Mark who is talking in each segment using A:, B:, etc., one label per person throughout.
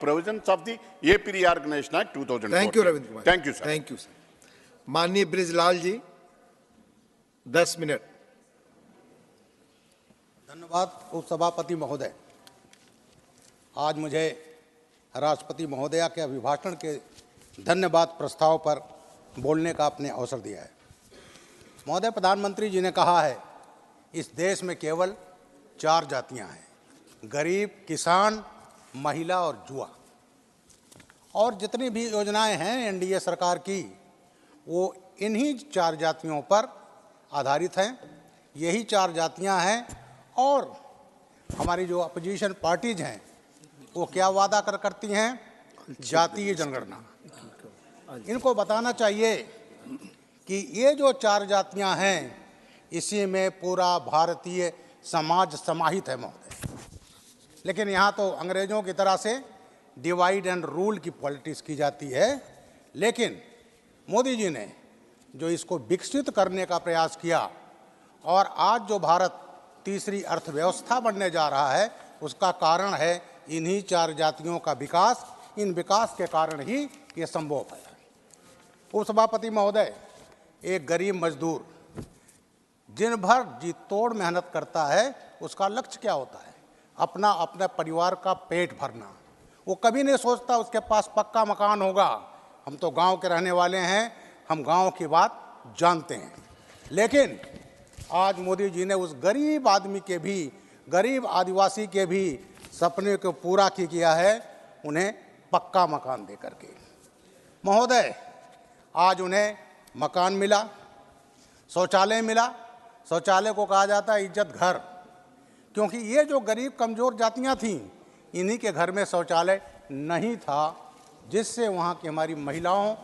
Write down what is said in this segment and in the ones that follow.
A: provisions of the AP Reorganization Act 2014.
B: Thank you Ravindra Kumar.
A: Thank you, sir.
B: Thank you sir. माननीय ब्रिजलाल जी 10 minute.
C: धन्यवाद उपसभापति महोदय। आज मुझे राष्ट्रपति महोदया के अभिभाषण के धन्यवाद प्रस्ताव पर बोलने का आपने अवसर दिया है। महोदय, प्रधानमंत्री जी ने कहा है इस देश में केवल 4 जातियां हैं: गरीब, किसान, महिला और जुआ। और जितनी भी योजनाएं हैं एनडीए सरकार की, वो इन्हीं 4 जातियों पर आधारित हैं। यही 4 जातियां हैं। और हमारी जो अपोजिशन पार्टीज हैं वो क्या वादा करती हैं? जातीय जनगणना। इनको बताना चाहिए कि ये जो 4 जातियां हैं, इसी में पूरा भारतीय समाज समाहित है महोदय। लेकिन यहाँ तो अंग्रेजों की तरह से डिवाइड एंड रूल की पॉलिटिक्स की जाती है। लेकिन मोदी जी ने जो इसको विकसित करने का प्रयास किया और आज जो भारत तीसरी अर्थव्यवस्था बनने जा रहा है, उसका कारण है इन्हीं 4 जातियों का विकास। इन विकास के कारण ही ये संभव है। उपसभापति महोदय, एक गरीब मजदूर दिन भर जी तोड़ मेहनत करता है, उसका लक्ष्य क्या होता है? अपना परिवार का पेट भरना। वो कभी नहीं सोचता उसके पास पक्का मकान होगा। हम तो गांव के रहने वाले हैं, हम गांव की बात जानते हैं। लेकिन आज मोदी जी ने उस गरीब आदमी के भी, गरीब आदिवासी के भी सपने को पूरा किया है, उन्हें पक्का मकान दे करके। महोदय, आज उन्हें मकान मिला, शौचालय मिला। शौचालय को कहा जाता है इज्जत घर, क्योंकि ये जो गरीब कमज़ोर जातियां थीं, इन्हीं के घर में शौचालय नहीं था, जिससे वहाँ की हमारी महिलाओं,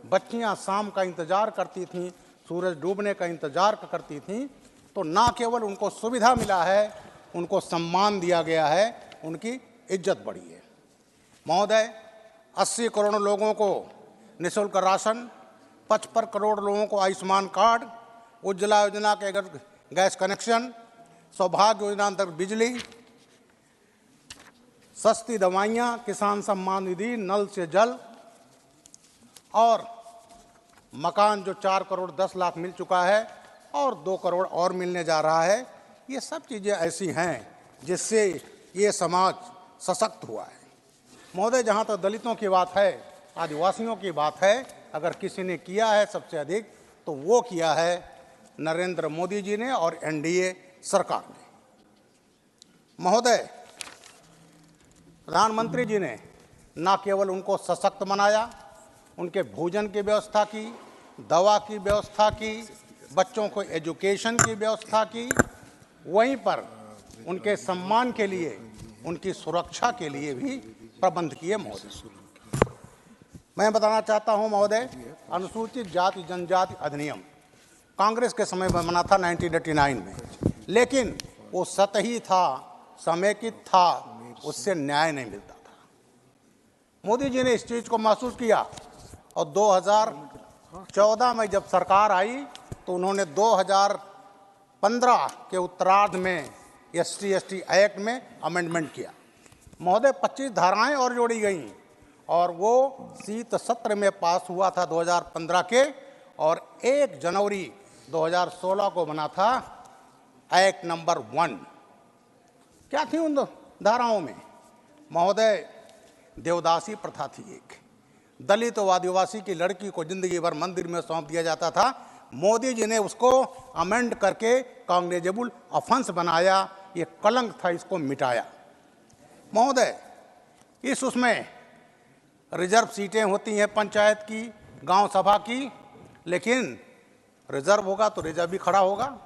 C: बच्चियाँ शाम का इंतज़ार करती थीं, सूरज डूबने का इंतज़ार करती थीं। तो ना केवल उनको सुविधा मिला है, उनको सम्मान दिया गया है, उनकी इज्जत बढ़ी है। महोदय, 80 करोड़ लोगों को निःशुल्क राशन, 55 करोड़ लोगों को आयुष्मान कार्ड, उज्ज्वला योजना के गैस कनेक्शन, सौभाग्य योजना अंतर्गत बिजली, सस्ती दवाइयाँ, किसान सम्मान निधि, नल से जल और मकान जो 4 करोड़ 10 लाख मिल चुका है और 2 करोड़ और मिलने जा रहा है। ये सब चीज़ें ऐसी हैं जिससे ये समाज सशक्त हुआ है। महोदय, जहाँ तक दलितों की बात है, आदिवासियों की बात है, अगर किसी ने किया है सबसे अधिक, तो वो किया है नरेंद्र मोदी जी ने और एनडीए सरकार ने। महोदय, प्रधानमंत्री जी ने ना केवल उनको सशक्त बनाया, उनके भोजन की व्यवस्था की, दवा की व्यवस्था की, बच्चों को एजुकेशन की व्यवस्था की, वहीं पर उनके सम्मान के लिए, उनकी सुरक्षा के लिए भी प्रबंध किए। महोदय, मैं बताना चाहता हूं महोदय, अनुसूचित जाति जनजाति अधिनियम कांग्रेस के समय में बना था 1989 में, लेकिन वो सतही था, समेकित था, उससे न्याय नहीं मिलता था। मोदी जी ने इस चीज़ को महसूस किया और 2014 में जब सरकार आई तो उन्होंने 2015 के उत्तरार्ध में SC/ST एक्ट में अमेंडमेंट किया। महोदय, 25 धाराएं और जोड़ी गईं और वो शीत सत्र में पास हुआ था 2015 के, और 1 जनवरी 2016 को बना था एक्ट नंबर 1। क्या थी उन धाराओं में? महोदय, देवदासी प्रथा थी एक। दलित व आदिवासी की लड़की को जिंदगी भर मंदिर में सौंप दिया जाता था। मोदी जी ने उसको अमेंड करके कॉग्निजेबल ऑफेंस बनाया। ये कलंक था, इसको मिटाया। महोदय, उसमें रिजर्व सीटें होती हैं पंचायत की, गांव सभा की, लेकिन रिजर्व होगा तो रिजर्व भी खड़ा होगा,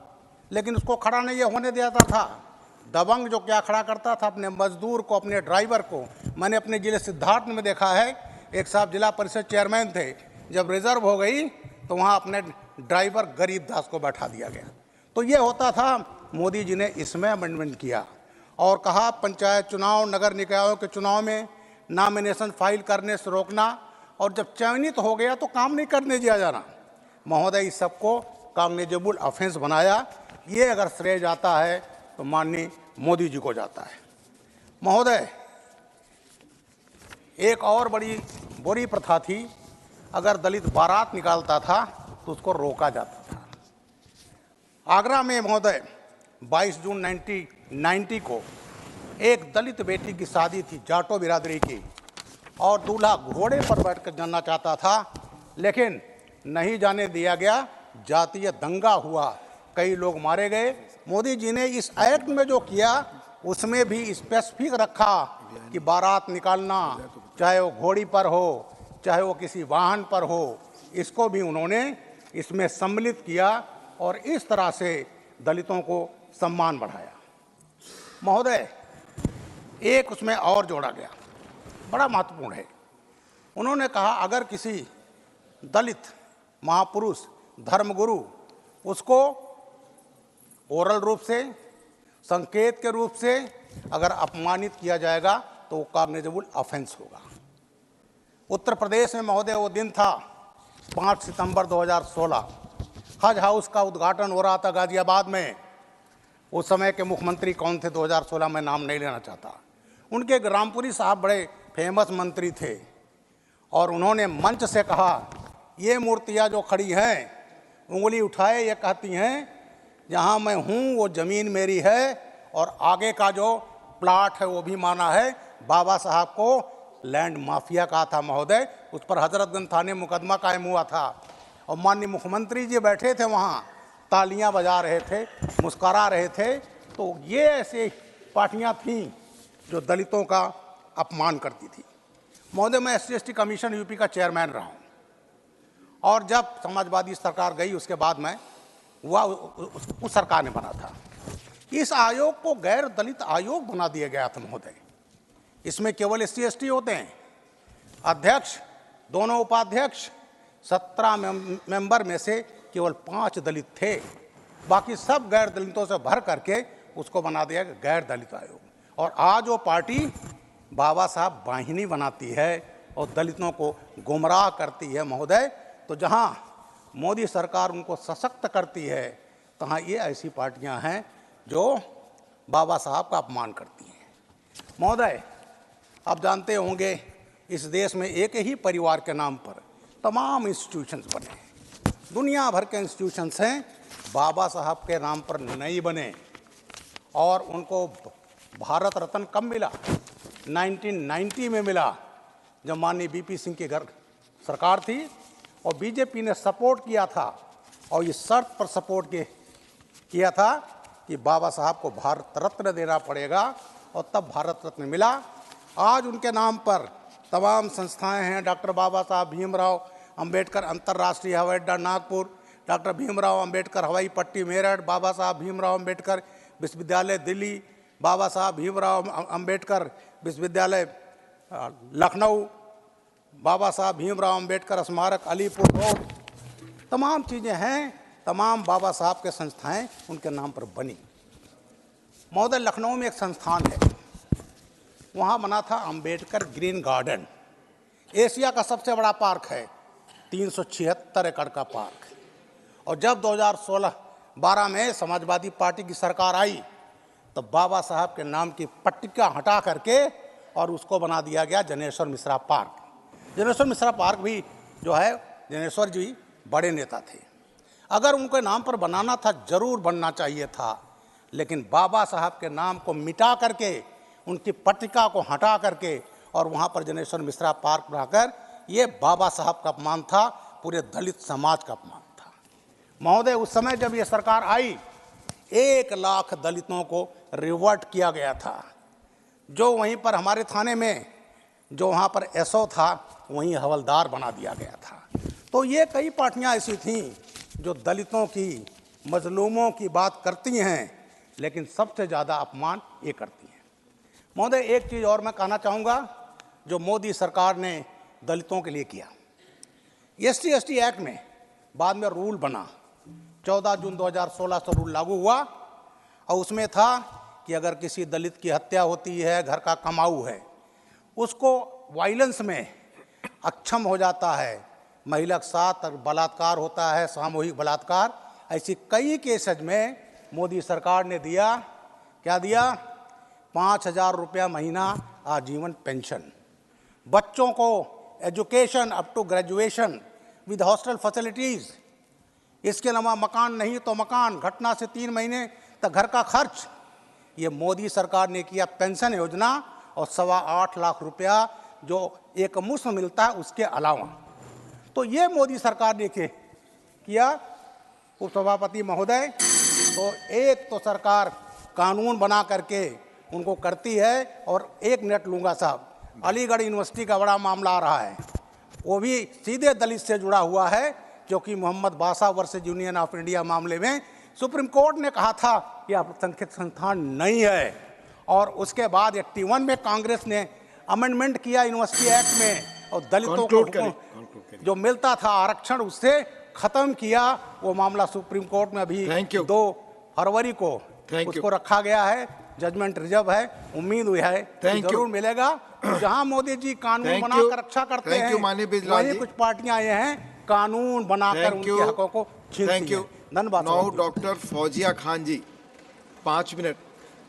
C: लेकिन उसको खड़ा नहीं होने देता था। दबंग जो क्या खड़ा करता था? अपने मजदूर को, अपने ड्राइवर को। मैंने अपने जिले सिद्धार्थ में देखा है, एक साहब जिला परिषद चेयरमैन थे, जब रिजर्व हो गई तो वहाँ अपने ड्राइवर गरीब दास को बैठा दिया गया। तो ये होता था। मोदी जी ने इसमें अमेंडमेंट किया और कहा पंचायत चुनाव, नगर निकायों के चुनाव में नॉमिनेशन फाइल करने से रोकना, और जब चयनित हो गया तो काम नहीं करने दिया जाना। महोदय, इस सबको कॉग्निजेबल ऑफेंस बनाया। ये अगर श्रेय जाता है तो माननीय मोदी जी को जाता है। महोदय, एक और बड़ी बुरी प्रथा थी, अगर दलित बारात निकालता था तो उसको रोका जाता था। आगरा में महोदय 22 जून 1990 को एक दलित बेटी की शादी थी, जाटो बिरादरी की, और दूल्हा घोड़े पर बैठकर जाना चाहता था, लेकिन नहीं जाने दिया गया। जातीय दंगा हुआ, कई लोग मारे गए। मोदी जी ने इस एक्ट में जो किया उसमें भी स्पेसिफिक रखा कि बारात निकालना, चाहे वो घोड़ी पर हो, चाहे वो किसी वाहन पर हो, इसको भी उन्होंने इसमें सम्मिलित किया और इस तरह से दलितों को सम्मान बढ़ाया। महोदय, एक उसमें और जोड़ा गया, बड़ा महत्वपूर्ण है। उन्होंने कहा अगर किसी दलित महापुरुष धर्मगुरु उसको ओरल रूप से, संकेत के रूप से अगर अपमानित किया जाएगा तो वो कॉग्निजेबल ऑफेंस होगा। उत्तर प्रदेश में महोदय वो दिन था 5 सितंबर 2016, हज हाउस का उद्घाटन हो रहा था गाजियाबाद में। उस समय के मुख्यमंत्री कौन थे 2016 में नाम नहीं लेना चाहता, उनके रामपुरी साहब बड़े फेमस मंत्री थे, और उन्होंने मंच से कहा ये मूर्तियाँ जो खड़ी हैं, उंगली उठाए ये कहती हैं जहाँ मैं हूँ वो ज़मीन मेरी है, और आगे का जो प्लाट है वो भी माना है। बाबा साहब को लैंड माफिया कहा था महोदय, उस पर हजरतगंज थाने मुकदमा कायम हुआ था, और माननीय मुख्यमंत्री जी बैठे थे वहाँ, तालियां बजा रहे थे, मुस्करा रहे थे। तो ये ऐसे पार्टियां थीं जो दलितों का अपमान करती थी। महोदय, मैं SC/ST कमीशन यूपी का चेयरमैन रहा हूँ, और जब समाजवादी सरकार गई उसके बाद मैं उस सरकार ने बना था। इस आयोग को गैर दलित आयोग बना दिया गया था महोदय। इसमें केवल SC/ST होते हैं, अध्यक्ष, दोनों उपाध्यक्ष, 17 मेंबर में से केवल 5 दलित थे, बाकी सब गैर दलितों से भर करके उसको बना दिया गैर दलित आयोग। और आज वो पार्टी बाबा साहब वाहिनी बनाती है और दलितों को गुमराह करती है महोदय। तो जहाँ मोदी सरकार उनको सशक्त करती है, तहाँ ये ऐसी पार्टियां हैं जो बाबा साहब का अपमान करती हैं। महोदय, आप जानते होंगे इस देश में एक ही परिवार के नाम पर तमाम इंस्टीट्यूशंस बने हैं, दुनिया भर के इंस्टीट्यूशंस हैं, बाबा साहब के नाम पर नहीं बने। और उनको भारत रत्न कब मिला? 1990 में मिला, जब माननीय BP सिंह की सरकार थी और बीजेपी ने सपोर्ट किया था, और इस शर्त पर सपोर्ट किया था कि बाबा साहब को भारत रत्न देना पड़ेगा, और तब भारत रत्न मिला। आज उनके नाम पर तमाम संस्थाएं हैं, डॉक्टर बाबा साहब भीमराव अंबेडकर अंतर्राष्ट्रीय हवाई अड्डा नागपुर, डॉक्टर भीमराव अंबेडकर हवाई पट्टी मेरठ, बाबा साहब भीमराव अंबेडकर विश्वविद्यालय दिल्ली, बाबा साहब भीमराव अंबेडकर विश्वविद्यालय लखनऊ, बाबा साहब भीमराव अंबेडकर स्मारक अलीपुर रोड, तमाम चीज़ें हैं, तमाम बाबा साहब के संस्थाएं उनके नाम पर बनी। महोदय, लखनऊ में एक संस्थान है, वहाँ बना था अंबेडकर ग्रीन गार्डन, एशिया का सबसे बड़ा पार्क है, 376 एकड़ का पार्क। और जब 2016-12 में समाजवादी पार्टी की सरकार आई, तो बाबा साहब के नाम की पट्टिका हटा करके और उसको बना दिया गया जनेश्वर मिश्रा पार्क। जनेश्वर मिश्रा पार्क भी जो है, जनेश्वर जी बड़े नेता थे, अगर उनके नाम पर बनाना था जरूर बनना चाहिए था, लेकिन बाबा साहब के नाम को मिटा करके, उनकी पट्टिका को हटा करके और वहाँ पर जनेश्वर मिश्रा पार्क बनाकर, ये बाबा साहब का अपमान था, पूरे दलित समाज का अपमान था। महोदय, उस समय जब ये सरकार आई, 1 लाख दलितों को रिवर्ट किया गया था। जो वहीं पर हमारे थाने में जो वहाँ पर SO था, वहीं हवलदार बना दिया गया था। तो ये कई पार्टियाँ ऐसी थीं जो दलितों की, मजलूमों की बात करती हैं, लेकिन सबसे ज़्यादा अपमान ये करती हैं। महोदय, एक चीज़ और मैं कहना चाहूँगा जो मोदी सरकार ने दलितों के लिए किया। SC/ST एक्ट में बाद में रूल बना, 14 जून 2016 से रूल लागू हुआ, और उसमें था कि अगर किसी दलित की हत्या होती है, घर का कमाऊ है, उसको वायलेंस में अक्षम हो जाता है, महिला के साथ बलात्कार होता है, सामूहिक बलात्कार, ऐसी कई केसेज में मोदी सरकार ने दिया, क्या दिया? 5,000 रुपया महीना आजीवन पेंशन। बच्चों को education up to graduation with hostel facilities, इसके अलावा मकान नहीं तो मकान, घटना से 3 महीने तक घर का खर्च, ये मोदी सरकार ने किया। पेंशन योजना और 8.25 लाख रुपया जो एक मुश्त मिलता है उसके अलावा, तो ये मोदी सरकार ने किया। उपसभापति महोदय, तो एक तो सरकार कानून बना करके उनको करती है, और 1 मिनट लूँगा साहब, अलीगढ़ यूनिवर्सिटी का बड़ा मामला आ रहा है, वो भी सीधे दलित से जुड़ा हुआ है, क्योंकि मोहम्मद बासा वर्सेज यूनियन ऑफ इंडिया मामले में सुप्रीम कोर्ट ने कहा था कि अल्पसंख्यक संस्थान नहीं है, और उसके बाद 81 में कांग्रेस ने अमेंडमेंट किया यूनिवर्सिटी एक्ट में, और दलितों को जो मिलता था आरक्षण उससे खत्म किया। वो मामला सुप्रीम कोर्ट में अभी 2 फरवरी को उसको रखा गया है, जजमेंट रिजर्व है, उम्मीद हुई है कि जरूर मिलेगा। जहां मोदी जी कानून बनाकर रक्षा करते हैं, वहीं कुछ पार्टियां ये हैं कानून बनाकर उनके हकों को छीनती हैं। धन्यवाद।
B: नाउ डॉक्टर फौजिया खान जी, 5 मिनट।